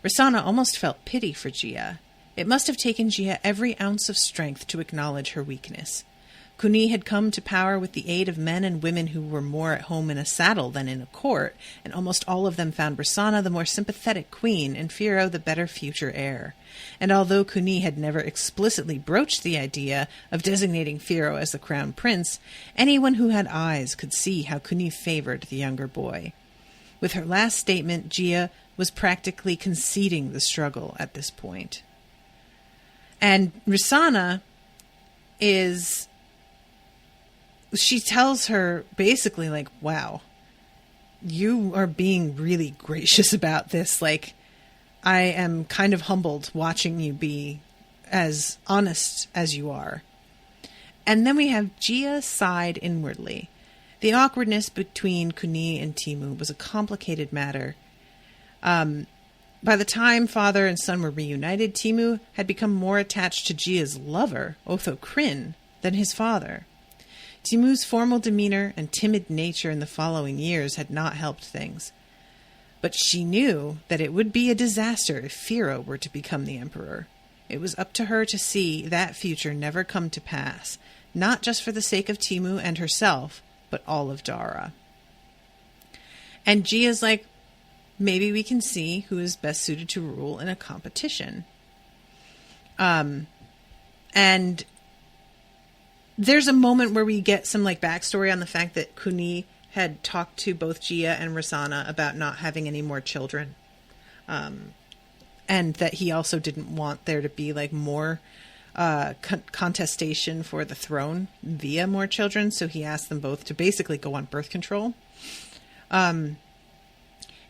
Rosanna almost felt pity for Gia. It must have taken Gia every ounce of strength to acknowledge her weakness. Kuni had come to power with the aid of men and women who were more at home in a saddle than in a court, and almost all of them found Rosanna the more sympathetic queen and Firo the better future heir. And although Kuni had never explicitly broached the idea of designating Firo as the crown prince, anyone who had eyes could see how Kuni favored the younger boy. With her last statement, Gia was practically conceding the struggle at this point. And Rosanna she tells her basically like, wow, you are being really gracious about this. Like, I am kind of humbled watching you be as honest as you are. And then we have Gia sighed inwardly. The awkwardness between Kuni and Timu was a complicated matter. By the time father and son were reunited, Timu had become more attached to Gia's lover, Otho Kryn, than his father. Timu's formal demeanor and timid nature in the following years had not helped things. But she knew that it would be a disaster if Firo were to become the emperor. It was up to her to see that future never come to pass, not just for the sake of Timu and herself, but all of Dara. And Gia's like, maybe we can see who is best suited to rule in a competition. And there's a moment where we get some like backstory on the fact that Kuni had talked to both Gia and Rosanna about not having any more children. And that he also didn't want there to be like more contestation for the throne via more children. So he asked them both to basically go on birth control. And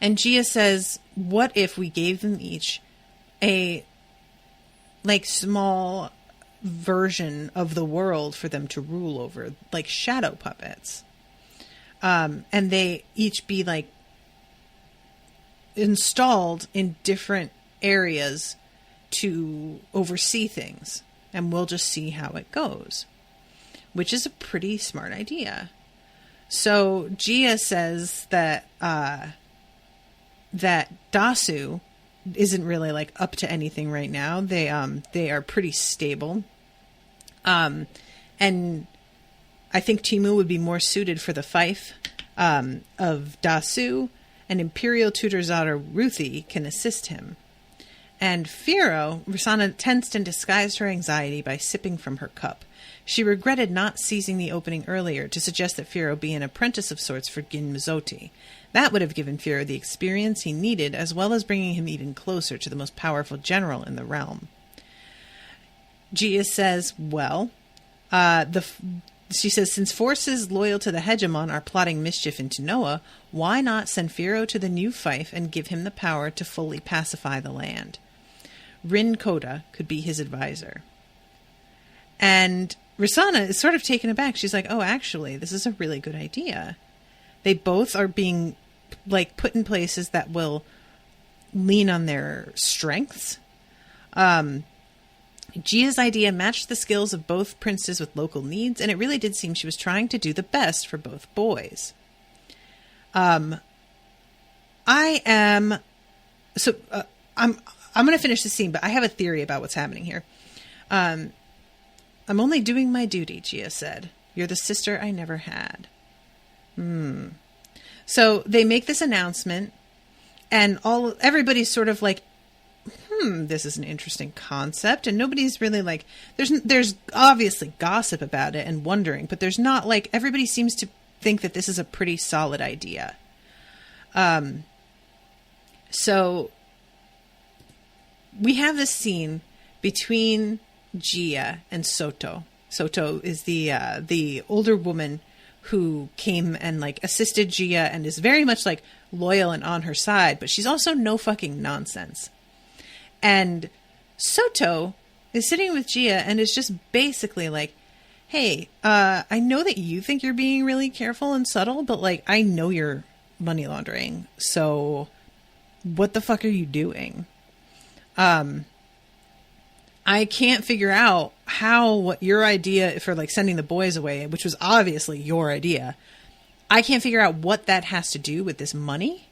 Gia says, what if we gave them each a like small version of the world for them to rule over, like shadow puppets, and they each be like installed in different areas to oversee things, and we'll just see how it goes, which is a pretty smart idea. So Gia says that that Dasu isn't really like up to anything right now. They are pretty stable. And I think Timu would be more suited for the fief of Dasu, and Imperial Tutor's daughter Ruthie can assist him. And Firo, Rosanna tensed and disguised her anxiety by sipping from her cup. She regretted not seizing the opening earlier to suggest that Firo be an apprentice of sorts for Gin Mizoti. That would have given Firo the experience he needed, as well as bringing him even closer to the most powerful general in the realm. Gia says, well, she says, since forces loyal to the hegemon are plotting mischief in Tanoa, why not send Firo to the new fief and give him the power to fully pacify the land? Rin Koda could be his advisor. And Rosanna is sort of taken aback. She's like, oh, actually, this is a really good idea. They both are being like put in places that will lean on their strengths. Gia's idea matched the skills of both princes with local needs, and it really did seem she was trying to do the best for both boys. I'm going to finish the scene, but I have a theory about what's happening here. I'm only doing my duty, Gia said. You're the sister I never had. So they make this announcement, and everybody's sort of like, this is an interesting concept, and nobody's really like, there's obviously gossip about it and wondering, but there's not like, everybody seems to think that this is a pretty solid idea. So we have this scene between Gia and Soto. Soto is the older woman who came and like assisted Gia and is very much like loyal and on her side, but she's also no fucking nonsense. And Soto is sitting with Gia and is just basically like, hey, I know that you think you're being really careful and subtle, but like, I know you're money laundering. So what the fuck are you doing? I can't figure out what your idea for like sending the boys away, which was obviously your idea. I can't figure out what that has to do with this money.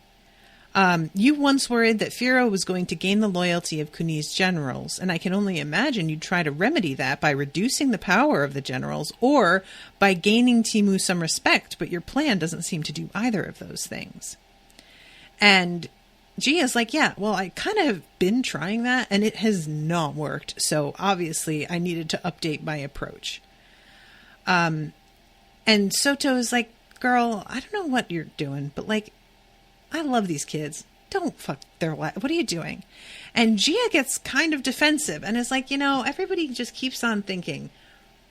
You once worried that Firo was going to gain the loyalty of Kuni's generals, and I can only imagine you'd try to remedy that by reducing the power of the generals or by gaining Timu some respect, but your plan doesn't seem to do either of those things. And Gia's like, yeah, well, I kind of have been trying that, and it has not worked, so obviously I needed to update my approach. And Soto is like, girl, I don't know what you're doing, but like, I love these kids. Don't fuck their life. What are you doing? And Gia gets kind of defensive and is like, everybody just keeps on thinking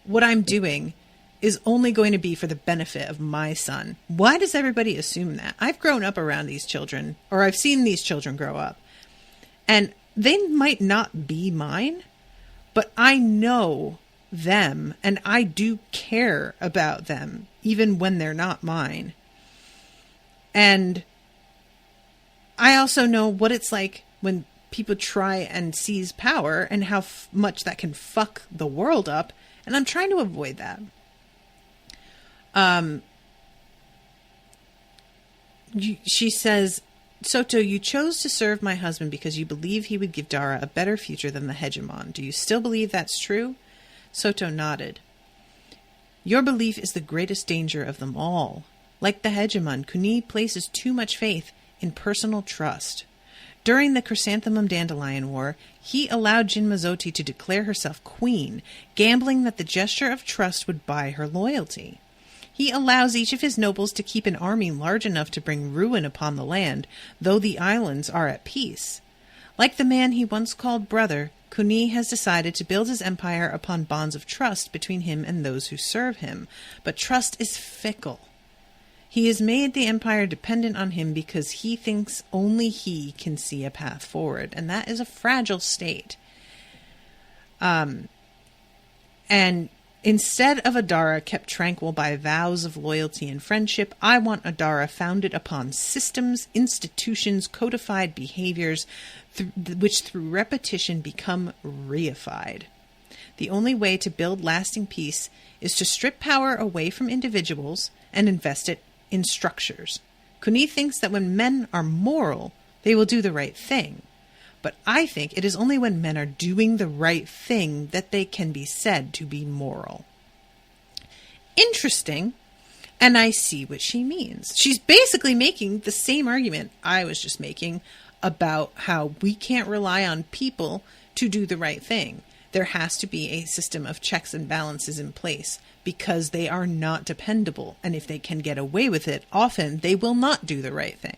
what I'm doing is only going to be for the benefit of my son. Why does everybody assume that? I've grown up around these children, or I've seen these children grow up, and they might not be mine, but I know them and I do care about them even when they're not mine. And I also know what it's like when people try and seize power and how much that can fuck the world up. And I'm trying to avoid that. She says, Soto, you chose to serve my husband because you believe he would give Dara a better future than the hegemon. Do you still believe that's true? Soto nodded. Your belief is the greatest danger of them all. Like the hegemon, Kuni places too much faith in personal trust. During the Chrysanthemum Dandelion War, he allowed Jin Mizoti to declare herself queen, gambling that the gesture of trust would buy her loyalty. He allows each of his nobles to keep an army large enough to bring ruin upon the land, though the islands are at peace. Like the man he once called brother, Kuni has decided to build his empire upon bonds of trust between him and those who serve him. But trust is fickle. He has made the empire dependent on him because he thinks only he can see a path forward, and that is a fragile state. And instead of a Dara kept tranquil by vows of loyalty and friendship, I want a Dara founded upon systems, institutions, codified behaviors, which through repetition become reified. The only way to build lasting peace is to strip power away from individuals and invest it in structures. Kuni thinks that when men are moral, they will do the right thing. But I think it is only when men are doing the right thing that they can be said to be moral. Interesting. And I see what she means. She's basically making the same argument I was just making about how we can't rely on people to do the right thing. There has to be a system of checks and balances in place because they are not dependable. And if they can get away with it, often they will not do the right thing.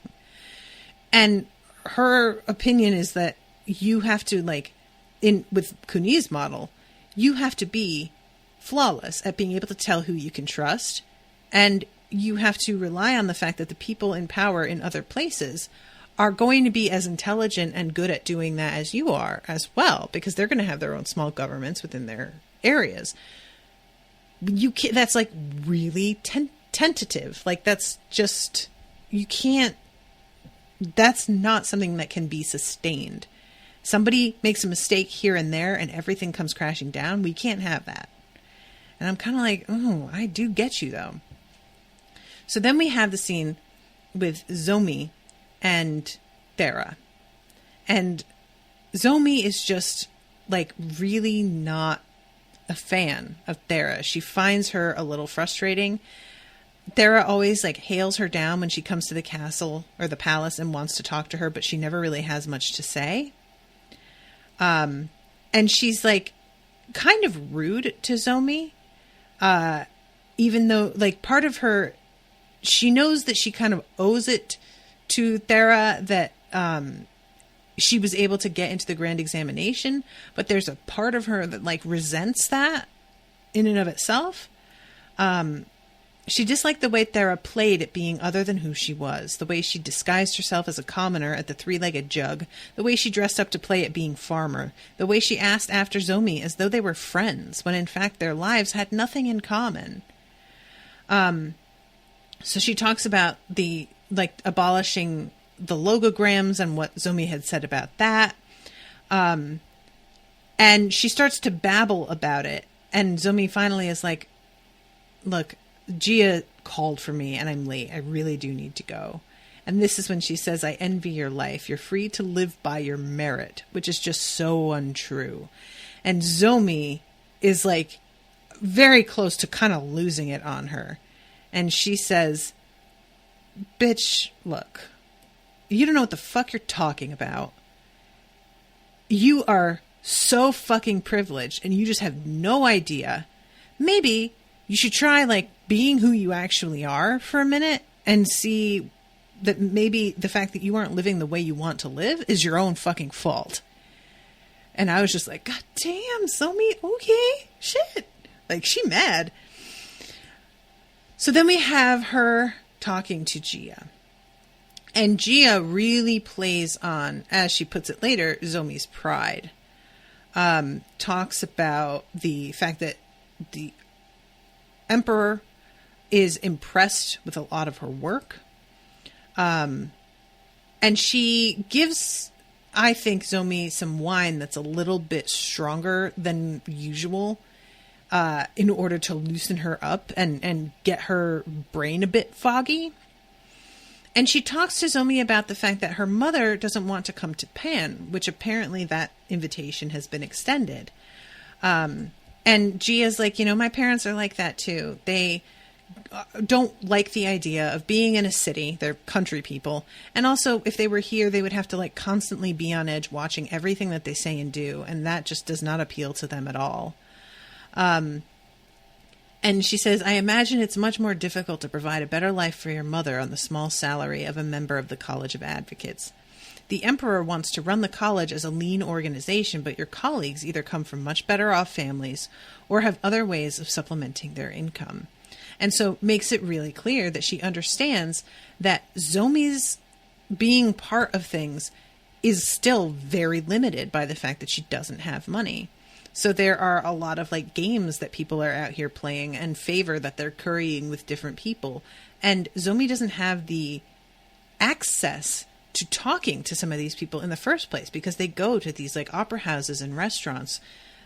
And her opinion is that you have to, like, with Kuni's model, you have to be flawless at being able to tell who you can trust. And you have to rely on the fact that the people in power in other places are going to be as intelligent and good at doing that as you are as well, because they're going to have their own small governments within their areas. You can't, that's like really tentative. Like that's just, you can't, that's not something that can be sustained. Somebody makes a mistake here and there and everything comes crashing down. We can't have that. And I'm kind of like, oh, I do get you though. So then we have the scene with Zomi and Thera. And Zomi is just like really not a fan of Thera. She finds her a little frustrating. Thera always like hails her down when she comes to the castle or the palace and wants to talk to her, but she never really has much to say. And she's like kind of rude to Zomi. Even though like part of her, she knows that she kind of owes it to Thera that she was able to get into the grand examination, but there's a part of her that like resents that in and of itself. She disliked the way Thera played at being other than who she was, the way she disguised herself as a commoner at the three-legged jug, the way she dressed up to play at being farmer, the way she asked after Zomi as though they were friends, when in fact their lives had nothing in common. So she talks about the, like, abolishing the logograms and what Zomi had said about that. And she starts to babble about it. And Zomi finally is like, look, Gia called for me and I'm late. I really do need to go. And this is when she says, I envy your life. You're free to live by your merit, which is just so untrue. And Zomi is like very close to kind of losing it on her. And she says, bitch, look, you don't know what the fuck you're talking about. You are so fucking privileged and you just have no idea. Maybe you should try like being who you actually are for a minute and see that maybe the fact that you aren't living the way you want to live is your own fucking fault. And I was just like, God damn, Zomi, okay, shit. Like, she mad. So then we have her talking to Gia. And Gia really plays on, as she puts it later, Zomi's pride. Talks about the fact that the Emperor is impressed with a lot of her work. And she gives, I think, Zomi some wine that's a little bit stronger than usual in order to loosen her up and get her brain a bit foggy. And she talks to Zomi about the fact that her mother doesn't want to come to Pan, which apparently that invitation has been extended. And Gia's like, you know, my parents are like that too. They don't like the idea of being in a city. They're country people. And also, if they were here, they would have to like constantly be on edge watching everything that they say and do. And that just does not appeal to them at all. And she says, I imagine it's much more difficult to provide a better life for your mother on the small salary of a member of the College of Advocates. The Emperor wants to run the college as a lean organization, but your colleagues either come from much better off families or have other ways of supplementing their income. And so makes it really clear that she understands that Zomi's being part of things is still very limited by the fact that she doesn't have money. So there are a lot of like games that people are out here playing and favor that they're currying with different people. And Zomi doesn't have the access to talking to some of these people in the first place because they go to these like opera houses and restaurants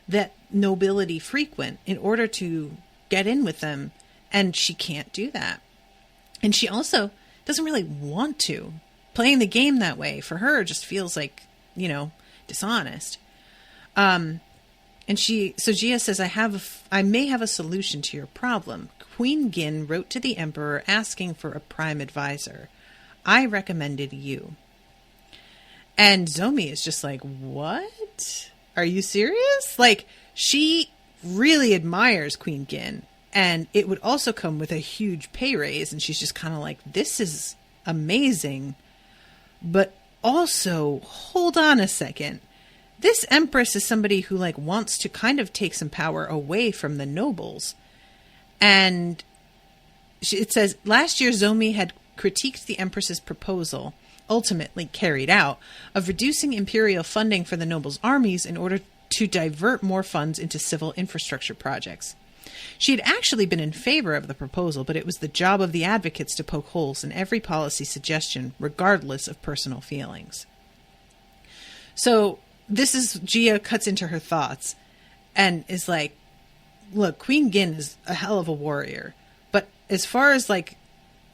that nobility frequent in order to get in with them. And she can't do that. And she also doesn't really want to. Playing the game that way for her just feels like, dishonest. So Gia says, I may have a solution to your problem. Queen Gin wrote to the emperor asking for a prime advisor. I recommended you. And Zomi is just like, what? Are you serious? Like, she really admires Queen Gin, and it would also come with a huge pay raise. And she's just kind of like, this is amazing. But also, hold on a second. This empress is somebody who wants to kind of take some power away from the nobles. And it says, last year Zomi had critiqued the empress's proposal, ultimately carried out, of reducing imperial funding for the nobles' armies in order to divert more funds into civil infrastructure projects. She had actually been in favor of the proposal, but it was the job of the advocates to poke holes in every policy suggestion, regardless of personal feelings. So this is, Gia cuts into her thoughts and is like, look, Queen Gin is a hell of a warrior, but as far as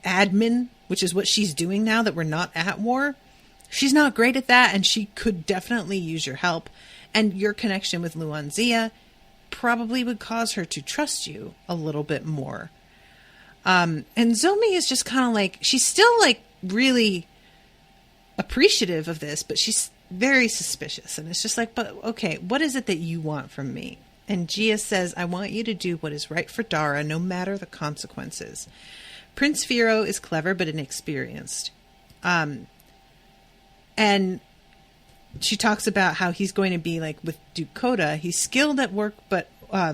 admin, which is what she's doing now that we're not at war, she's not great at that, and she could definitely use your help. And your connection with Luanzia probably would cause her to trust you a little bit more. And Zomi is just kind of she's still really appreciative of this, but she's very suspicious. And it's just but okay, what is it that you want from me? And Gia says, I want you to do what is right for Dara, no matter the consequences. Prince Firo is clever but inexperienced. And she talks about how he's going to be with Duke Coda. He's skilled at work, but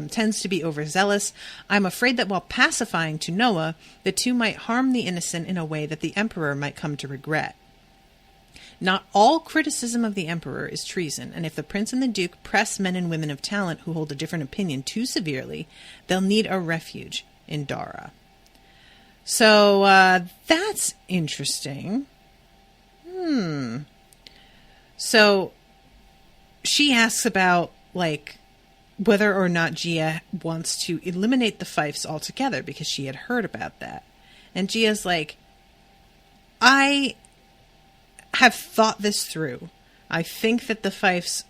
tends to be overzealous. I'm afraid that while pacifying to Noah, the two might harm the innocent in a way that the Emperor might come to regret. Not all criticism of the Emperor is treason, and if the Prince and the Duke press men and women of talent who hold a different opinion too severely, they'll need a refuge in Dara. So, that's interesting. So, she asks about, whether or not Gia wants to eliminate the fiefs altogether, because she had heard about that. And Gia's like, I have thought this through. I think that the fiefs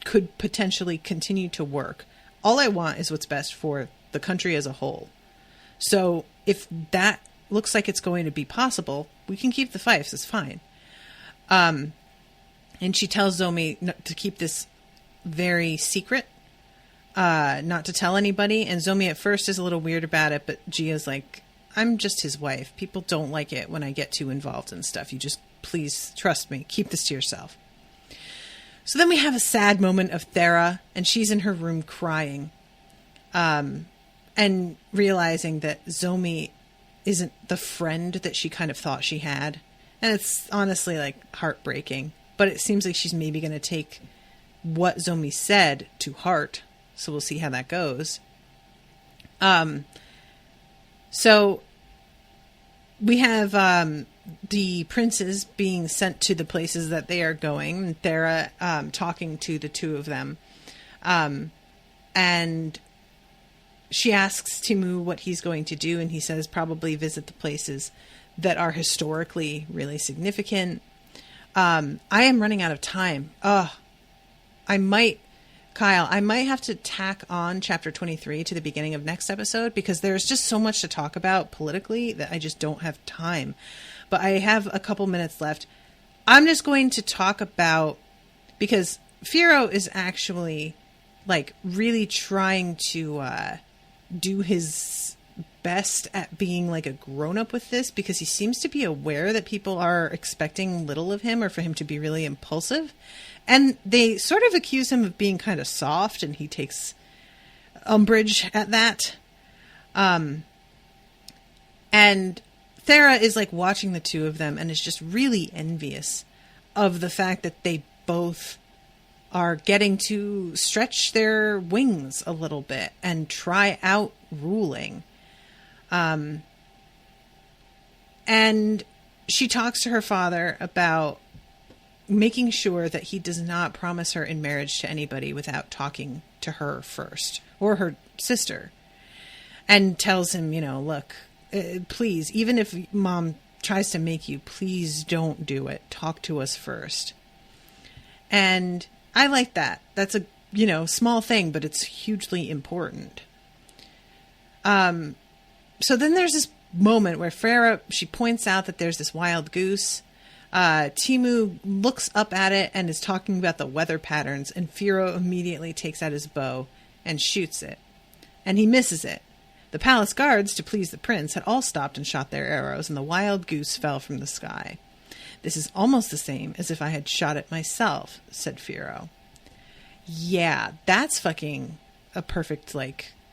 could potentially continue to work. All I want is what's best for the country as a whole. So if that looks like it's going to be possible, we can keep the fiefs. It's fine. And she tells Zomi to keep this very secret, not to tell anybody. And Zomi at first is a little weird about it, but Gia's like, I'm just his wife. People don't like it when I get too involved in stuff. You just, please trust me. Keep this to yourself. So then we have a sad moment of Thera, and she's in her room crying, and realizing that Zomi isn't the friend that she kind of thought she had. And it's honestly heartbreaking, but it seems like she's maybe going to take what Zomi said to heart. So we'll see how that goes. So we have the princes being sent to the places that they are going, and Thera talking to the two of them. And she asks Timu what he's going to do, and he says probably visit the places that are historically really significant. I am running out of time. Kyle, I might have to tack on chapter 23 to the beginning of next episode, because there's just so much to talk about politically that I just don't have time. But I have a couple minutes left. I'm just going to talk about, because Firo is actually really trying to do his best at being a grown-up with this, because he seems to be aware that people are expecting little of him, or for him to be really impulsive. And they sort of accuse him of being kind of soft, and he takes umbrage at that. And Thera is watching the two of them and is just really envious of the fact that they both are getting to stretch their wings a little bit and try out ruling. And she talks to her father about making sure that he does not promise her in marriage to anybody without talking to her first, or her sister, and tells him, look, please, even if mom tries to make you, please don't do it. Talk to us first. And I like that. That's a, small thing, but it's hugely important. So then there's this moment where Thera, she points out that there's this wild goose. Timu looks up at it and is talking about the weather patterns, and Firo immediately takes out his bow and shoots it. And he misses it. The palace guards, to please the prince, had all stopped and shot their arrows, and the wild goose fell from the sky. This is almost the same as if I had shot it myself, said Firo. Yeah, that's fucking a perfect,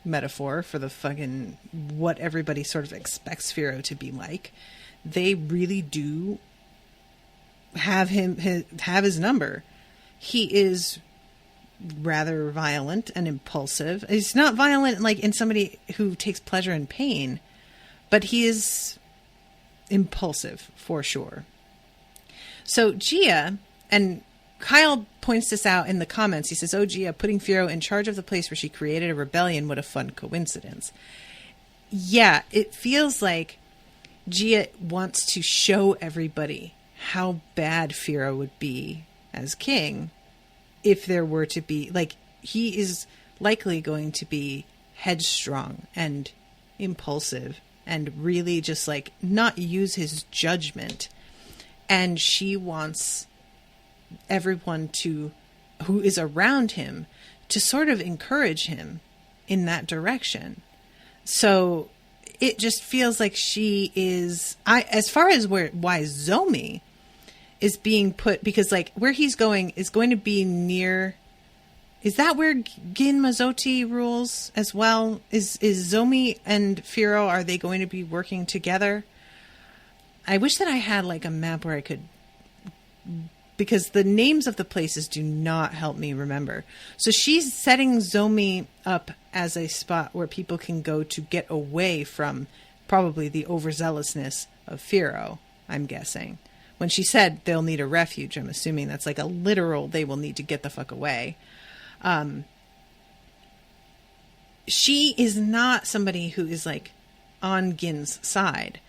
metaphor for the fucking what everybody sort of expects Firo to be like. They really do have his number. He is rather violent and impulsive. He's not violent in somebody who takes pleasure in pain, but he is impulsive for sure. So Gia, and Kyle points this out in the comments. He says, "Oh, Gia, putting Firo in charge of the place where she created a rebellion, what a fun coincidence." Yeah, it feels like Gia wants to show everybody how bad Firo would be as king if there were to be, he is likely going to be headstrong and impulsive and really just not use his judgment. And she wants everyone who is around him to sort of encourage him in that direction. So it just feels like she is, as far as why Zomi is being put, because where he's going is going to be near, is that where Gin Mazzotti rules as well? Is Zomi and Firo, are they going to be working together? I wish that I had a map where I could, because the names of the places do not help me remember. So she's setting Zomi up as a spot where people can go to get away from probably the overzealousness of Firo, I'm guessing. When she said they'll need a refuge, I'm assuming that's a literal, they will need to get the fuck away. She is not somebody who is on Gin's side.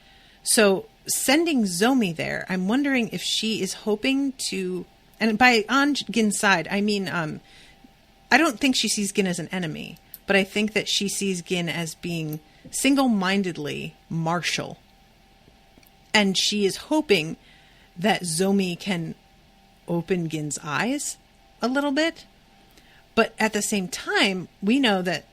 So sending Zomi there, I'm wondering if she is hoping to, and by on Gin's side, I mean, I don't think she sees Gin as an enemy, but I think that she sees Gin as being single-mindedly martial. And she is hoping that Zomi can open Gin's eyes a little bit. But at the same time, we know that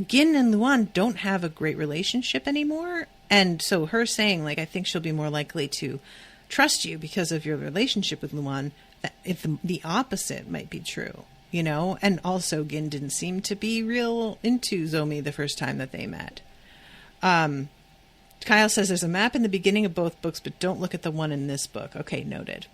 Gin and Luan don't have a great relationship anymore. And so her saying, I think she'll be more likely to trust you because of your relationship with Luan, that if the opposite might be true, And also Gin didn't seem to be real into Zomi the first time that they met. Kyle says there's a map in the beginning of both books, but don't look at the one in this book. Okay, noted.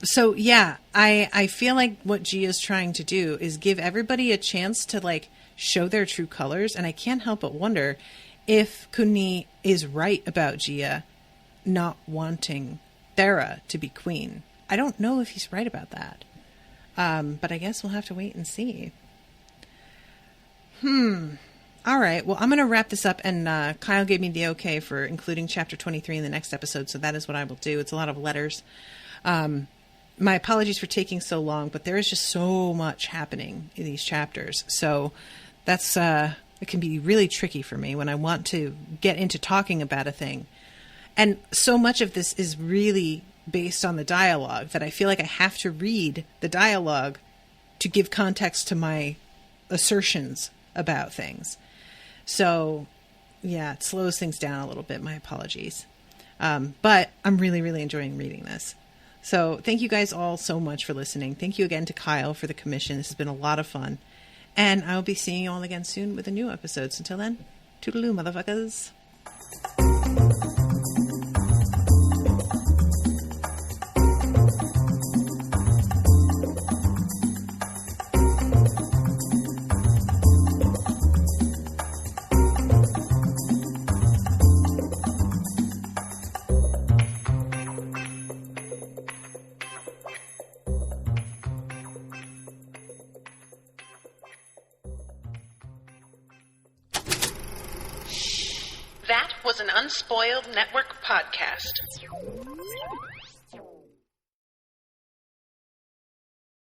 So yeah, I feel like what Gia's trying to do is give everybody a chance to show their true colors. And I can't help but wonder if Kunni is right about Gia not wanting Thera to be queen. I don't know if he's right about that. But I guess we'll have to wait and see. All right. Well, I'm going to wrap this up, and Kyle gave me the okay for including chapter 23 in the next episode, so that is what I will do. It's a lot of letters. My apologies for taking so long, but there is just so much happening in these chapters. So that's it can be really tricky for me when I want to get into talking about a thing. And so much of this is really based on the dialogue that I feel like I have to read the dialogue to give context to my assertions about things. So, yeah, it slows things down a little bit. My apologies. But I'm really, really enjoying reading this. So thank you guys all so much for listening. Thank you again to Kyle for the commission. This has been a lot of fun. And I'll be seeing you all again soon with a new episode. So until then, toodaloo, motherfuckers. was an Unspoiled Network podcast.